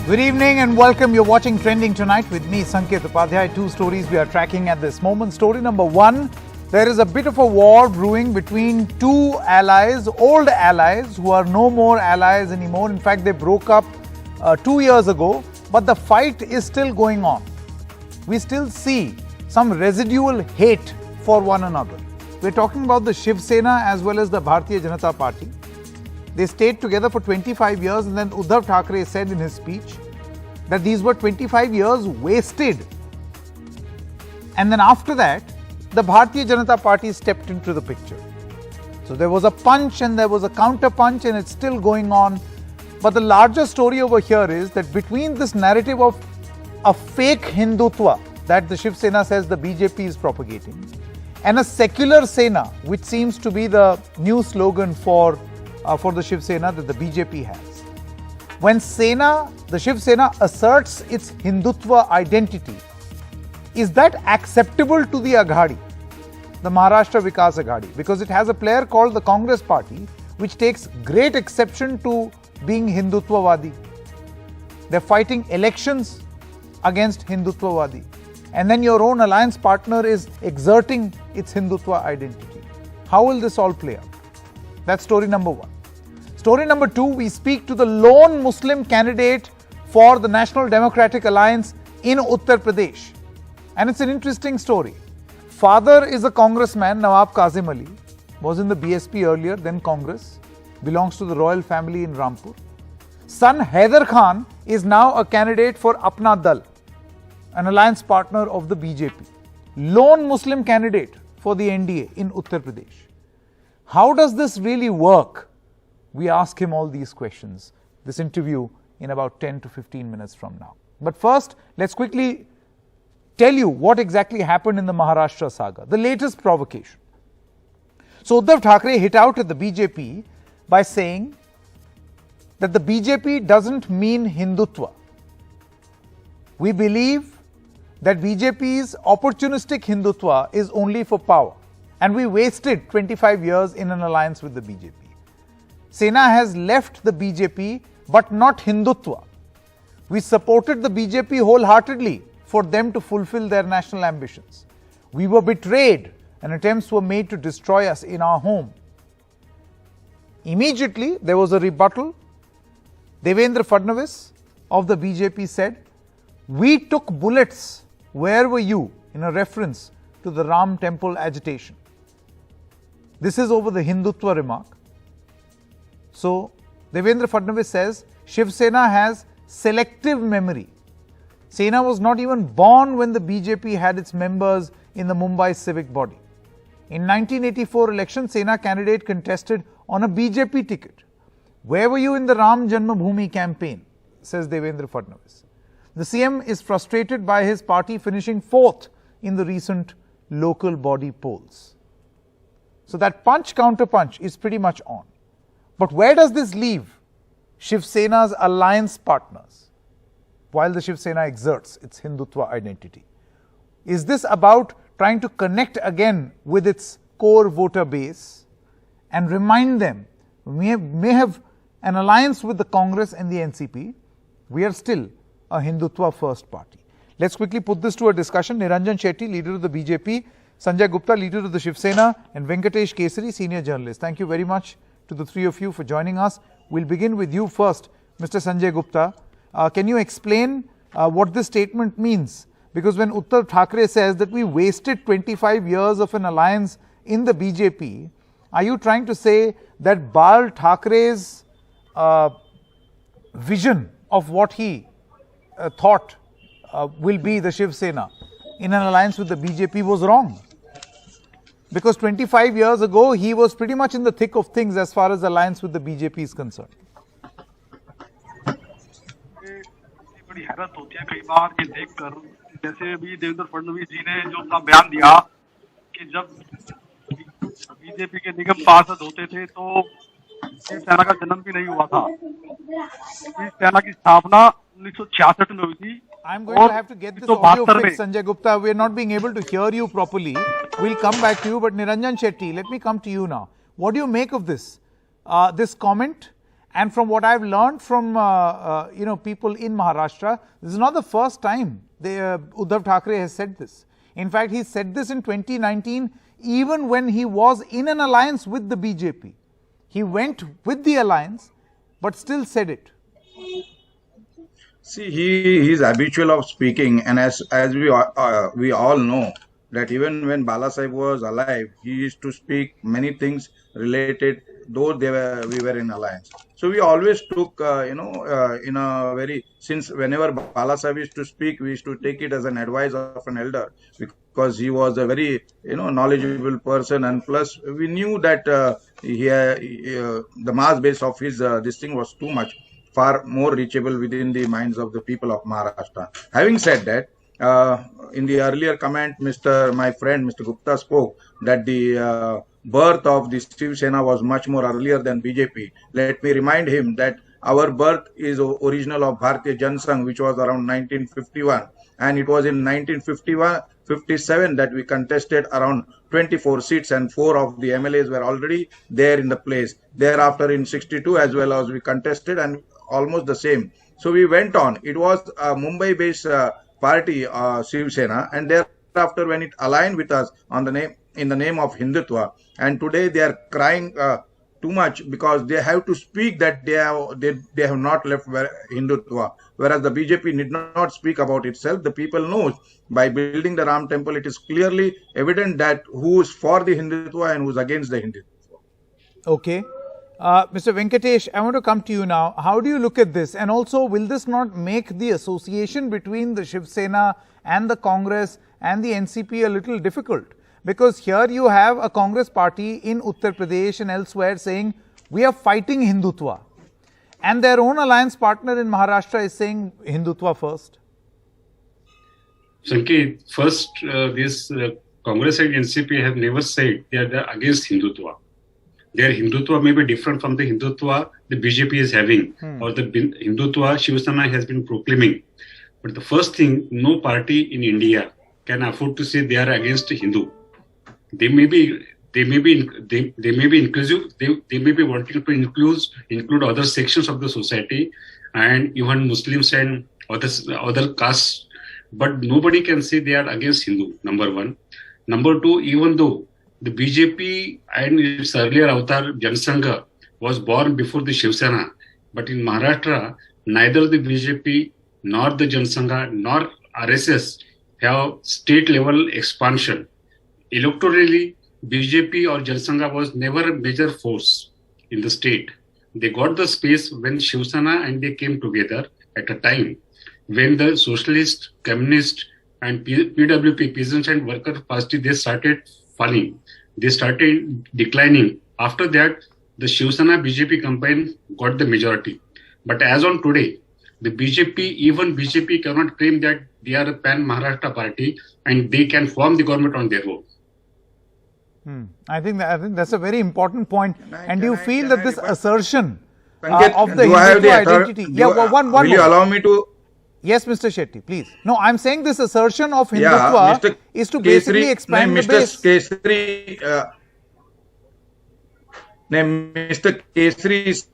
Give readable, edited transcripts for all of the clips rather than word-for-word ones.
Good evening and welcome. You're watching Trending Tonight with me, Sanket Upadhyay. Two stories we are tracking at this moment. Story number one, there is a bit of a war brewing between two allies, old allies, who are no more allies anymore. In fact, they broke up 2 years ago, but the fight is still going on. We still see some residual hate for one another. We're talking about the Shiv Sena as well as the Bharatiya Janata Party. They stayed together for 25 years and then Uddhav Thackeray said in his speech that these were 25 years wasted. And then after that, the Bharatiya Janata Party stepped into the picture. So there was a punch and there was a counter punch and it's still going on. But the larger story over here is that between this narrative of a fake Hindutva that the Shiv Sena says the BJP is propagating and a secular Sena, which seems to be the new slogan for the Shiv Sena that the BJP has. When the Shiv Sena asserts its Hindutva identity, is that acceptable to the Aghadi, the Maharashtra Vikas Aghadi? Because it has a player called the Congress Party, which takes great exception to being Hindutvavadi. They're fighting elections against Hindutvavadi. And then your own alliance partner is exerting its Hindutva identity. How will this all play out? That's story number one. Story number two, we speak to the lone Muslim candidate for the National Democratic Alliance in Uttar Pradesh. And it's an interesting story. Father is a congressman, Nawab Kazim Ali, was in the BSP earlier, then Congress, belongs to the royal family in Rampur. Son Haider Khan is now a candidate for Apna Dal, an alliance partner of the BJP. Lone Muslim candidate for the NDA in Uttar Pradesh. How does this really work? We ask him all these questions. This interview in about 10 to 15 minutes from now. But first, let's quickly tell you what exactly happened in the Maharashtra saga, the latest provocation. So Uddhav Thackeray hit out at the BJP by saying that the BJP doesn't mean Hindutva. We believe that BJP's opportunistic Hindutva is only for power. And we wasted 25 years in an alliance with the BJP. Sena has left the BJP, but not Hindutva. We supported the BJP wholeheartedly for them to fulfill their national ambitions. We were betrayed and attempts were made to destroy us in our home. Immediately, there was a rebuttal. Devendra Fadnavis of the BJP said, "We took bullets. Where were you?" in a reference to the Ram temple agitation. This is over the Hindutva remark. So, Devendra Fadnavis says, Shiv Sena has selective memory. Sena was not even born when the BJP had its members in the Mumbai civic body. In 1984 election, Sena candidate contested on a BJP ticket. Where were you in the Ram Janmabhoomi campaign? Says Devendra Fadnavis. The CM is frustrated by his party finishing 4th in the recent local body polls. So that punch counter punch is pretty much on. But where does this leave Shiv Sena's alliance partners while the Shiv Sena exerts its Hindutva identity? Is this about trying to connect again with its core voter base and remind them we may have an alliance with the Congress and the NCP, we are still a Hindutva first party. Let's quickly put this to a discussion. Niranjan Shetty, leader of the BJP, Sanjay Gupta, leader of the Shiv Sena, and Venkatesh Kesari, senior journalist. Thank you very much to the three of you for joining us. We'll begin with you first, Mr. Sanjay Gupta. Can you explain what this statement means? Because when Uddhav Thackeray says that we wasted 25 years of an alliance in the BJP, are you trying to say that Bal Thackre's vision of what he thought will be the Shiv Sena in an alliance with the BJP was wrong? Because 25 years ago, he was pretty much in the thick of things as far as alliance with the BJP is concerned. बड़ी हैरत होती है कई बार ये देखकर, जैसे अभी देवेंद्र फडणवीस जी ने जो अपना बयान दिया कि जब बीजेपी के निगम पार्षद होते थे तो शिव सेना का जन्म भी नहीं हुआ था। शिव सेना की स्थापना 1966 में हुई थी। I'm going to have to get this audio fixed, Sanjay Gupta. We are not being able to hear you properly. We'll come back to you. But Niranjan Shetty, let me come to you now. What do you make of this? This comment? And from what I've learned from people in Maharashtra, this is not the first time Uddhav Thackeray has said this. In fact, he said this in 2019, even when he was in an alliance with the BJP. He went with the alliance, but still said it. See, he is habitual of speaking, and as we all know that even when Balasaheb was alive, he used to speak many things related, though we were in alliance. So we always took, in a very, since whenever Balasaheb used to speak, we used to take it as an advice of an elder, because he was a very, knowledgeable person, and plus we knew that the mass base of his this thing was too much, far more reachable within the minds of the people of Maharashtra. Having said that, in the earlier comment, my friend Mr. Gupta spoke that the birth of the Shiv Sena was much more earlier than BJP. Let me remind him that our birth is original of Bharatiya Jana Sangh, which was around 1951, and it was in 1957 that we contested around 24 seats, and 4 of the MLAs were already there in the place. Thereafter in 62 as well as we contested, and almost the same. So we went on. It was a Mumbai-based party, Shiv Sena, and thereafter when it aligned with us in the name of Hindutva, and today they are crying too much because they have to speak that they have not left Hindutva, whereas the BJP need not speak about itself. The people know by building the Ram temple, it is clearly evident that who is for the Hindutva and who is against the Hindutva. Okay. Mr. Venkatesh, I want to come to you now. How do you look at this? And also, will this not make the association between the Shiv Sena and the Congress and the NCP a little difficult? Because here you have a Congress party in Uttar Pradesh and elsewhere saying, we are fighting Hindutva. And their own alliance partner in Maharashtra is saying Hindutva first. Sanket, first, this Congress and NCP have never said they are against Hindutva. Their Hindutva may be different from the Hindutva the BJP is having, or the Hindutva Shiv Sena has been proclaiming. But the first thing, no party in India can afford to say they are against Hindu. They may be inclusive. They may be wanting to include other sections of the society and even Muslims and other castes. But nobody can say they are against Hindu. Number one. Number two, even though the BJP and its earlier avatar Jana Sangh was born before the Shiv Sena, but in Maharashtra, neither the BJP nor the Jana Sangh nor RSS have state level expansion. Electorally, BJP or Jana Sangh was never a major force in the state. They got the space when Shiv Sena and they came together at a time when the Socialist, Communist and PWP, Peasants and Workers Party, they started falling. They started declining. After that, the Shiv Sena BJP combined got the majority. But as on today, the even BJP cannot claim that they are a pan-Maharashtra party and they can form the government on their own. I think that's a very important point. And do you feel that this assertion of the Hindutva identity? Will you allow me to? Yes, Mr. Shetty, please. No, I'm saying this assertion of Hindutva is to basically expand the base. Mr. Kesri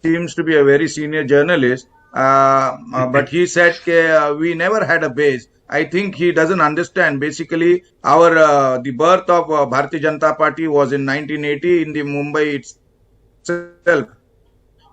seems to be a very senior journalist, but he said we never had a base. I think he doesn't understand. Basically, the birth of Bharatiya Janata Party was in 1980 in the Mumbai itself,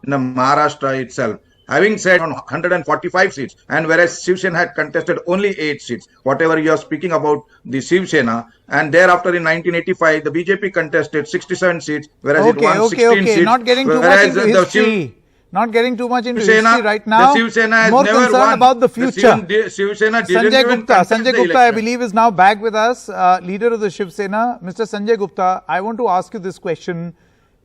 in the Maharashtra itself. Having said on 145 seats, and whereas Shiv Sena had contested only 8 seats, whatever you are speaking about the Shiv Sena, and thereafter in 1985, the BJP contested 67 seats, whereas it won 16 seats. Not getting too much into history. Not getting too much into history right now. The Shiv Sena has more never concerned won. about the future. Shiv Sena didn't even Sanjay Gupta, I believe, is now back with us, leader of the Shiv Sena. Mr. Sanjay Gupta, I want to ask you this question.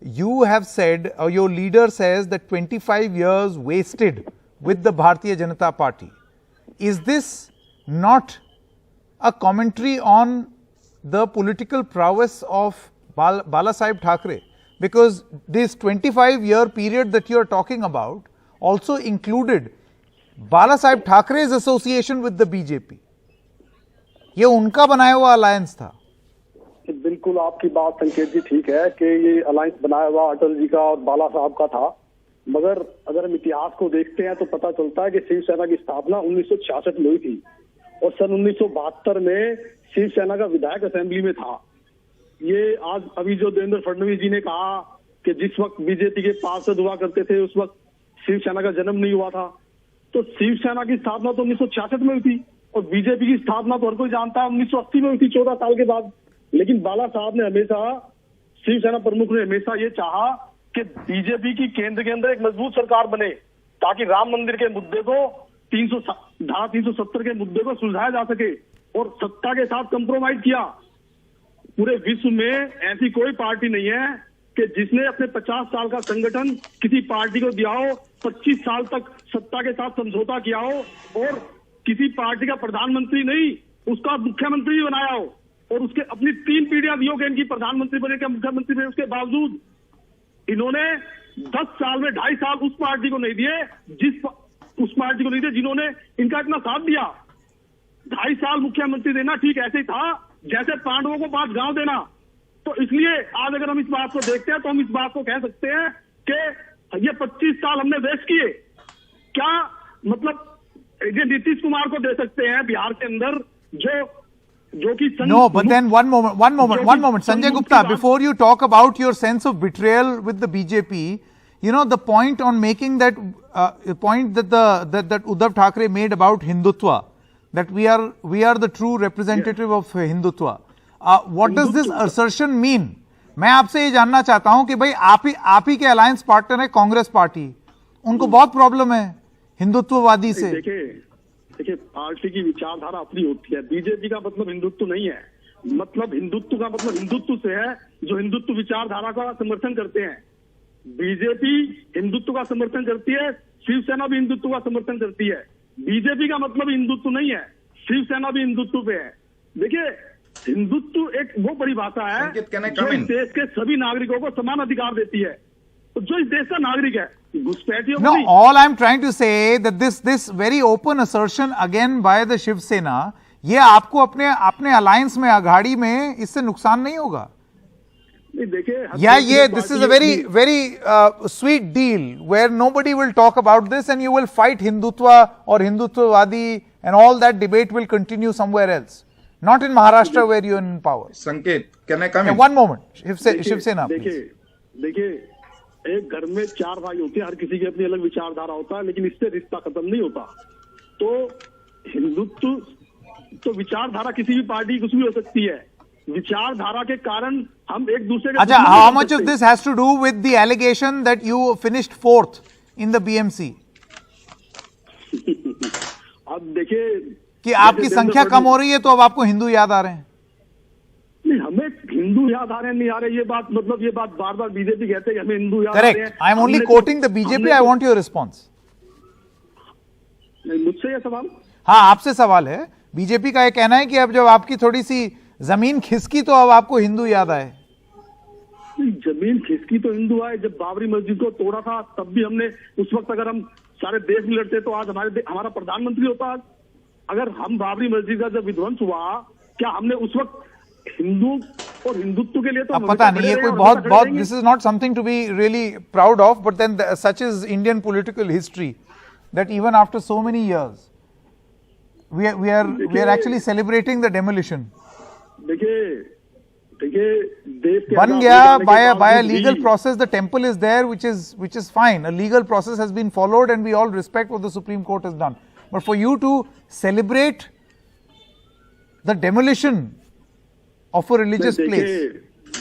You have said, or your leader says, that 25 years wasted with the Bharatiya Janata Party. Is this not a commentary on the political prowess of Balasaheb Thackeray? Because this 25-year period that you are talking about also included Balasaheb Thackeray's association with the BJP. ये उनका बनाया हुआ alliance था. बिल्कुल आपकी बात संकेत जी ठीक है कि ये अलायंस बनाया हुआ अटल जी का और बाला साहब का था, मगर अगर हम इतिहास को देखते हैं तो पता चलता है कि शिवसेना की स्थापना 1966 में हुई थी और सन 1972 में शिवसेना का विधायक असेंबली में था। ये आज अभी जो देवेंद्र फडणवीस जी ने कहा कि जिस वक्त बीजेपी के पार्षद हुआ करते थे उस वक्त शिवसेना का जन्म नहीं हुआ था, तो शिवसेना की स्थापना तो 1966 में हुई थी और बीजेपी की स्थापना तो हर कोई जानता है 1980 में हुई थी, 14 साल के बाद। लेकिन बाला साहब ने हमेशा, शिवसेना प्रमुख ने हमेशा ये चाहा कि बीजेपी की केंद्र के अंदर एक मजबूत सरकार बने ताकि राम मंदिर के मुद्दे को धारा 370 के मुद्दे को सुलझाया जा सके और सत्ता के साथ कंप्रोमाइज किया। पूरे विश्व में ऐसी कोई पार्टी नहीं है कि जिसने अपने 50 साल का संगठन किसी पार्टी को दिया हो, 25 साल तक सत्ता के साथ समझौता किया हो और किसी पार्टी का प्रधानमंत्री नहीं उसका मुख्यमंत्री भी बनाया हो और उसके अपनी 3 पीढ़ियां दी हो कि इनकी प्रधानमंत्री बने क्या मुख्यमंत्री बने, उसके बावजूद इन्होंने 10 साल में 2.5 साल उस पार्टी को नहीं दिए उस पार्टी को नहीं दिए जिन्होंने इनका इतना साथ दिया। 2.5 साल मुख्यमंत्री देना ठीक ऐसे ही था जैसे पांडवों को 5 गांव देना। तो इसलिए आज अगर हम इस बात को देखते हैं तो हम इस बात को कह सकते हैं कि ये 25 साल हमने वेस्ट किए। क्या मतलब ये नीतीश कुमार को दे सकते हैं बिहार के अंदर जो कि No, but then one moment. Sanjay Gupta, before you talk about your sense of betrayal with the BJP, you know, the point on making that point that that Uddhav Thackeray made about Hindutva, that we are the true representative of Hindutva. What does this assertion mean? मैं आपसे ये जानना चाहता हूं कि भाई आप ही के अलायंस पार्टनर है कांग्रेस पार्टी, उनको बहुत प्रॉब्लम है हिंदुत्ववादी से। देखिए पार्टी की विचारधारा अपनी होती है। बीजेपी का मतलब हिंदुत्व नहीं है, मतलब हिंदुत्व का मतलब हिंदुत्व से है जो हिंदुत्व विचारधारा का समर्थन करते हैं। बीजेपी हिंदुत्व का समर्थन करती है, शिवसेना भी हिंदुत्व का समर्थन करती है। बीजेपी का मतलब हिंदुत्व नहीं है, शिवसेना भी हिंदुत्व पे है। देखिए हिंदुत्व एक वो परिभाषा है जो इस देश के सभी नागरिकों को समान अधिकार देती है। तो जो इस देश का नागरिक है, No, all I'm trying to say that this very open assertion again by the Shiv Sena, ये आपको अपने अलायंस में अघाड़ी में इससे नुकसान नहीं होगा? Yeah, this is a very sweet deal where nobody will talk about this and you will fight Hindutva or Hindutvawadi and all that debate will continue somewhere else. Not in Maharashtra where you are in power. Sanket, can I come in? One moment. Shiv Sena, please. देखिए एक घर में 4 भाई होते हैं, हर किसी की अपनी अलग विचारधारा होता है, लेकिन इससे रिश्ता खत्म नहीं होता। तो हिंदुत्व तो विचारधारा किसी भी पार्टी कुछ भी हो सकती है, विचारधारा के कारण हम एक दूसरे के। अच्छा, how much of this has to do with the allegation that you finished 4th in the BMC? अब देखिए कि आपकी संख्या कम हो रही है तो अब आपको हिंदू याद आ रहे हैं। नहीं, हमें हिंदू याद आ रहे नहीं आ रहे, ये बात मतलब ये बात बार बार बीजेपी कहते हैं कि हमें हिंदू याद आ रहे हैं। Correct. I am only quoting the BJP. I want your response. नहीं, मुझसे ये सवाल? हाँ, आपसे सवाल है। बीजेपी का ये कहना है कि अब जब आपकी थोड़ी सी जमीन खिसकी तो अब आपको हिंदू याद आए। जमीन खिसकी तो हिंदू आए, जब बाबरी मस्जिद को तोड़ा था तब भी हमने उस वक्त, अगर हम सारे देश में लड़ते तो आज हमारा प्रधानमंत्री होता। अगर हम बाबरी मस्जिद का जब विध्वंस हुआ, क्या हमने उस वक्त हिंदू और हिंदुत्व के लिए तो पता नहीं, ये कोई बहुत this is not something to be really proud of, but then such is Indian political history that even after so many years we are actually celebrating the demolition. देखिए देश के बन गया by a legal process, the temple is there, which is fine. A legal process has been followed and we all respect what the Supreme Court has done. But for you to celebrate the demolition of a religious place.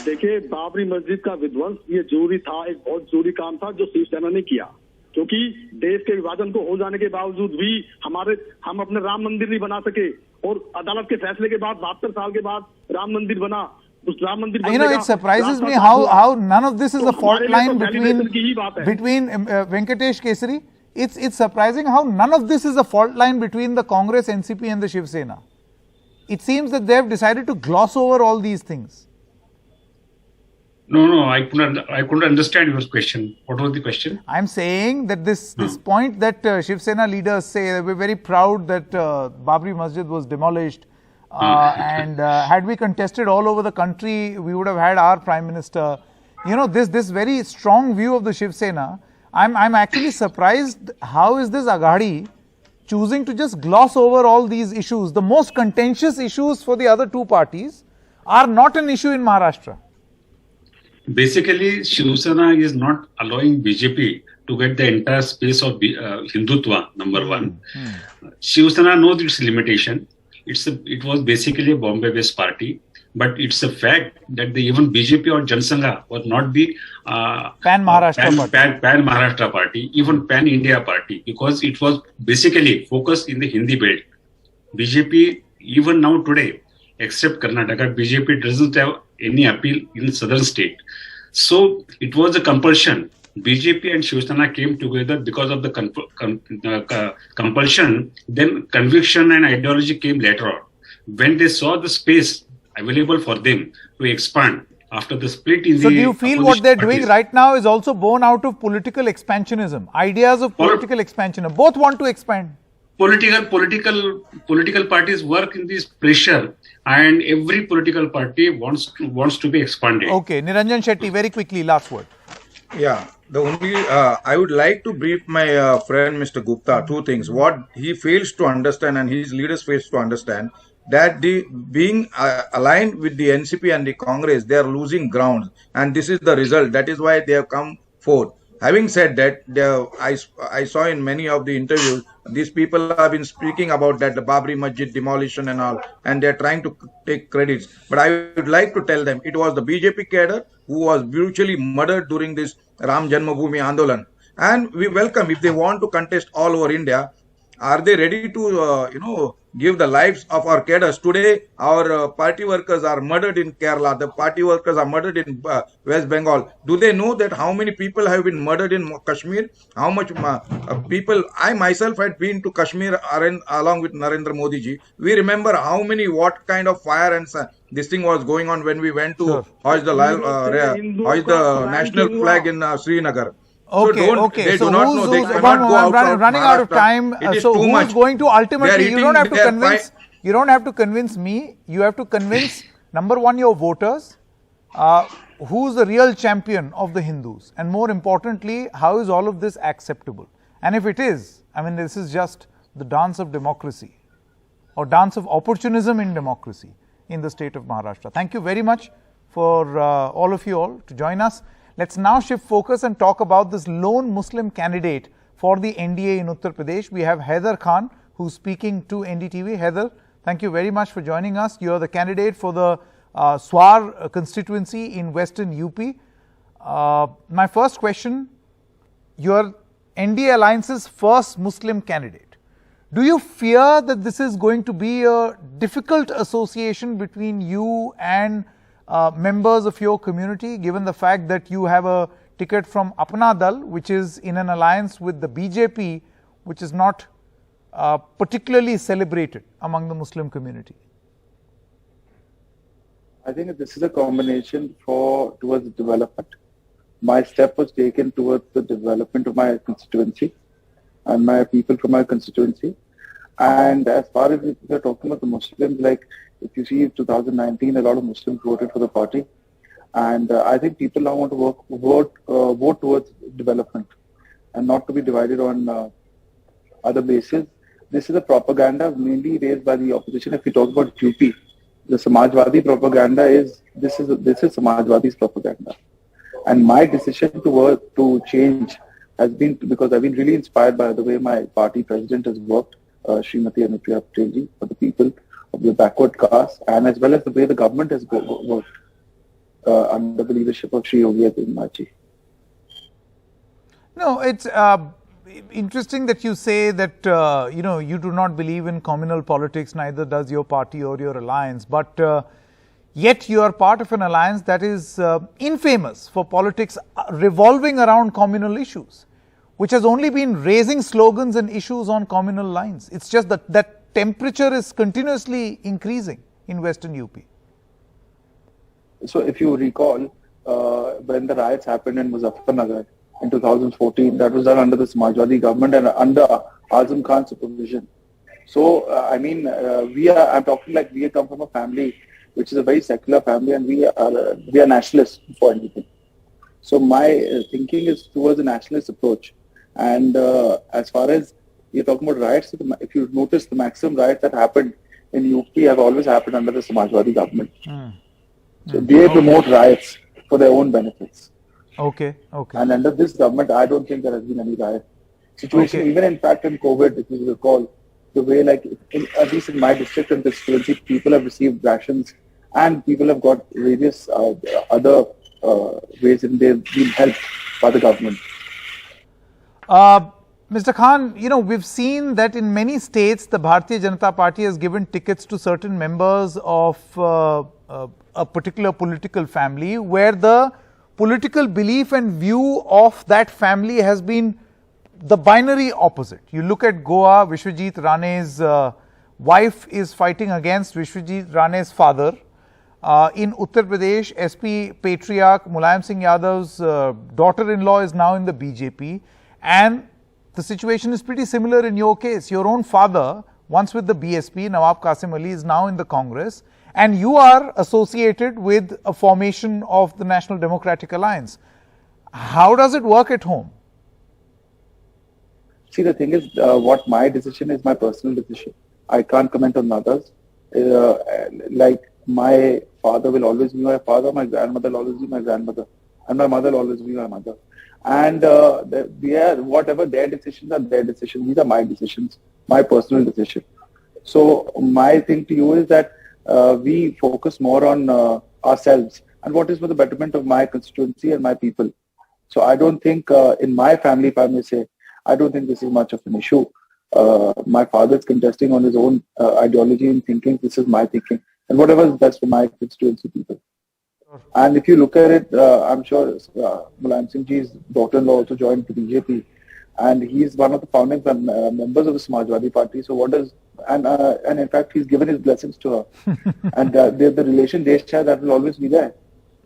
देखिए बाबरी मस्जिद का विध्वंस ये जरूरी था, एक बहुत जरूरी काम था जो शिवसेना ने किया, क्योंकि देश के विभाजन को हो जाने के बावजूद भी हम अपने राम मंदिर नहीं बना सके और अदालत के फैसले के बाद 72 साल के बाद राम मंदिर बना। उस राम मंदिर, you know, it surprises me how none of this is a fault line between Venkatesh Kesari. It's surprising how none of this is a fault line between the Congress, NCP and the Shiv Sena. It seems that they have decided to gloss over all these things. No, I couldn't understand your question. What was the question? I'm saying that this point that Shiv Sena leaders say, we're very proud that Babri Masjid was demolished, and had we contested all over the country, we would have had our Prime Minister. You know, this very strong view of the Shiv Sena, I'm actually surprised. How is this Aghadi choosing to just gloss over all these issues? The most contentious issues for the other two parties are not an issue in Maharashtra. Basically, Shiv Sena is not allowing BJP to get the entire space of Hindutva, number one. Shiv Sena knows its limitation. It was basically a Bombay-based party, but it's a fact that even BJP or Jansangha was not the pan-Maharashtra party, even pan-India party, because it was basically focused in the Hindi belt. BJP, even now today, except Karnataka, BJP doesn't have any appeal in southern state. So it was a compulsion. BJP and Shiv Sena came together because of the compulsion. Then conviction and ideology came later on. When they saw the space available for them to expand after the split in So do you feel what they're doing right now is also born out of political expansionism, ideas of political expansionism? Both want to expand. Political parties work in this pressure, and every political party wants to be expanded. Okay, Niranjan Shetty, very quickly, last word. Yeah, the only I would like to brief my friend Mr. Gupta two things. What he fails to understand and his leaders fails to understand, that the being aligned with the NCP and the Congress, they are losing ground, and this is the result. That is why they have come forth. Having said that, I saw in many of the interviews, these people have been speaking about that, the Babri Masjid demolition and all, and they're trying to take credits. But I would like to tell them, it was the BJP cadre who was brutally murdered during this Ram Janmabhoomi Andolan. And we welcome, if they want to contest all over India, are they ready to, give the lives of our cadres? Today, our party workers are murdered in Kerala. The party workers are murdered in West Bengal. Do they know that how many people have been murdered in Kashmir? How much people? I myself had been to Kashmir along with Narendra Modi ji. We remember what kind of fire and this thing was going on when we went to hoist the national flag in Srinagar. Okay. So I'm running out of time. So who's going to ultimately? You don't have to convince. You don't have to convince me. You have to convince number one your voters. Who's the real champion of the Hindus? And more importantly, how is all of this acceptable? And if it is, I mean, this is just the dance of democracy or dance of opportunism in democracy in the state of Maharashtra. Thank you very much for all of you all to join us. Let's now shift focus and talk about this lone Muslim candidate for the NDA in Uttar Pradesh. We have Haider Khan, who's speaking to NDTV. Haider, thank you very much for joining us. You're the candidate for the Swar constituency in Western UP. My first question, you're NDA Alliance's first Muslim candidate. Do you fear that this is going to be a difficult association between you and members of your community, given the fact that you have a ticket from Apna Dal, which is in an alliance with the BJP, which is not particularly celebrated among the Muslim community? I think this is a combination towards development. My step was taken towards the development of my constituency and my people from my constituency. And as far as we're talking about the Muslims, like if you see 2019, a lot of Muslims voted for the party. And I think people now want to vote towards development and not to be divided on other bases. This is a propaganda mainly raised by the opposition. If we talk about UP, the Samajwadi propaganda this is Samajwadi's propaganda. And my decision to change has been because I've been really inspired by the way my party president has worked, Srimati Anupriya Patel ji, for the people of the backward caste, and as well as the way the government has worked under the leadership of Shri Yogi Adityanath ji. No, it's interesting that you say that you do not believe in communal politics, neither does your party or your alliance, but yet you are part of an alliance that is infamous for politics revolving around communal issues, which has only been raising slogans and issues on communal lines. It's just that temperature is continuously increasing in Western UP. So if you recall, when the riots happened in Muzaffarnagar in 2014, that was done under the Samajwadi government and under Azam Khan's supervision. So, I'm talking like we come from a family which is a very secular family, and we are nationalists before anything. So my thinking is towards a nationalist approach. And as far as you're talking about riots, if you notice, the maximum riots that happened in UP have always happened under the Samajwadi government. So they promote riots for their own benefits. Okay, okay. And under this government, I don't think there has been any riot situation. Even in fact, in COVID, if you recall, the way, like, at least in my district and constituency, people have received rations and people have got various other ways in they've been helped by the government. Mr. Khan, you know, we've seen that in many states, the Bharatiya Janata Party has given tickets to certain members of a particular political family where the political belief and view of that family has been the binary opposite. You look at Goa, Vishwajit Rane's wife is fighting against Vishwajit Rane's father. In Uttar Pradesh, SP Patriarch Mulayam Singh Yadav's daughter-in-law is now in the BJP, and the situation is pretty similar in your case. Your own father, once with the BSP, Nawab Qasim Ali, is now in the Congress, and you are associated with a formation of the National Democratic Alliance. How does it work at home? See, the thing is, what my decision is my personal decision. I can't comment on others. Like, my father will always be my father, my grandmother will always be my grandmother, and my mother will always be my mother. And whatever their decisions are their decisions. These are my decisions, my personal decision. So my thing to you is that we focus more on ourselves and what is for the betterment of my constituency and my people. So I don't think in my family, if I may say, I don't think this is much of an issue. My father is contesting on his own ideology and thinking. This is my thinking. And whatever is best for my constituency people. And if you look at it, I'm sure Mulayam Singh Ji's daughter-in-law also joined the BJP. And he's one of the founding members of the Samajwadi Party. So what does, and in fact, he's given his blessings to her. And the relation they share, that will always be there.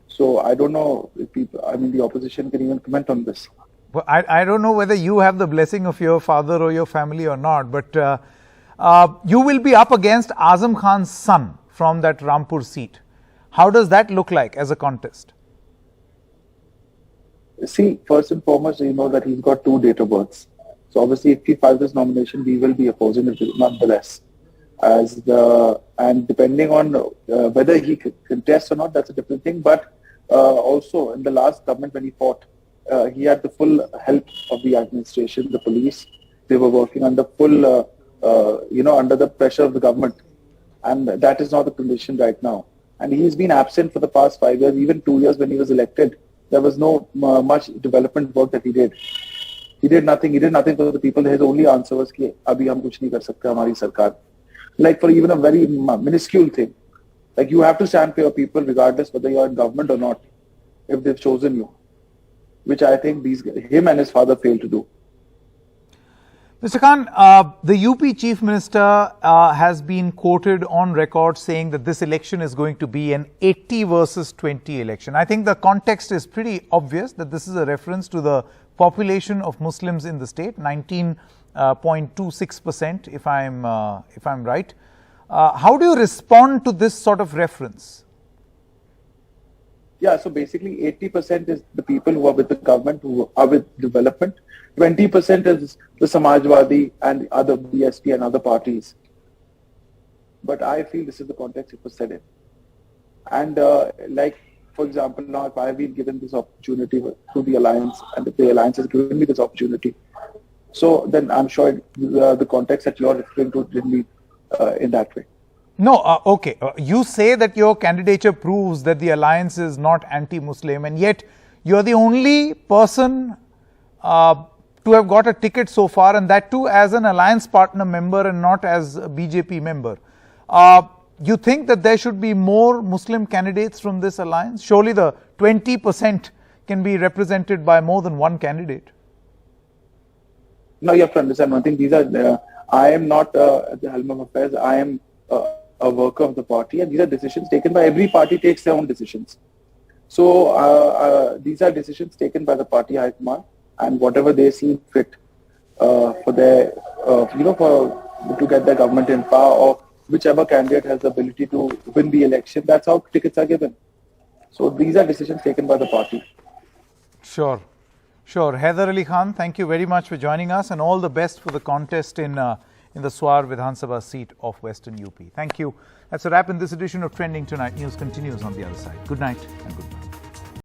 So I don't know if people, I mean, the opposition can even comment on this. Well, I don't know whether you have the blessing of your father or your family or not, but you will be up against Azam Khan's son from that Rampur seat. How does that look like as a contest? See, first and foremost, you know that he's got 2 date of births. So obviously, if he files this nomination, we will be opposing it nonetheless. And depending on whether he contests or not, that's a different thing. But also, in the last government when he fought, he had the full help of the administration, the police. They were working under full, under the pressure of the government. And that is not the condition right now. And he's been absent for the past 5 years, even 2 years when he was elected. There was no much development work that he did. He did nothing. He did nothing for the people. His only answer was कि अभी हम कुछ नहीं कर सकते हमारी सरकार. Like for even a very minuscule thing. Like you have to stand for your people regardless whether you are in government or not, if they've chosen you. Which I think him and his father failed to do. Mr. Khan, the UP Chief Minister has been quoted on record saying that this election is going to be an 80 versus 20 election. I think the context is pretty obvious that this is a reference to the population of Muslims in the state, 19.26% if I'm right. How do you respond to this sort of reference? Yeah, so basically 80% is the people who are with the government, who are with development. 20% is the Samajwadi and other BSP and other parties. But I feel this is the context it was said in. And like, for example, now if I have been given this opportunity through the alliance, and if the alliance has given me this opportunity, so then I'm sure the context that you're referring to didn't be in that way. No, okay. You say that your candidature proves that the alliance is not anti-Muslim, and yet you're the only person to have got a ticket so far, and that too as an alliance partner member and not as a BJP member. You think that there should be more Muslim candidates from this alliance? Surely the 20% can be represented by more than one candidate. No, you have to understand one thing. These are, I am not at the helm of affairs. I am a worker of the party, and these are decisions taken by every party takes their own decisions. So these are decisions taken by the party high command, and whatever they see fit for their, to get their government in power, or whichever candidate has the ability to win the election, that's how tickets are given. So these are decisions taken by the party. Sure. Sure. Haider Ali Khan, thank you very much for joining us, and all the best for the contest in the Swar Vidhan Sabha seat of Western UP. Thank you. That's a wrap in this edition of Trending Tonight. News continues on the other side. Good night and goodbye.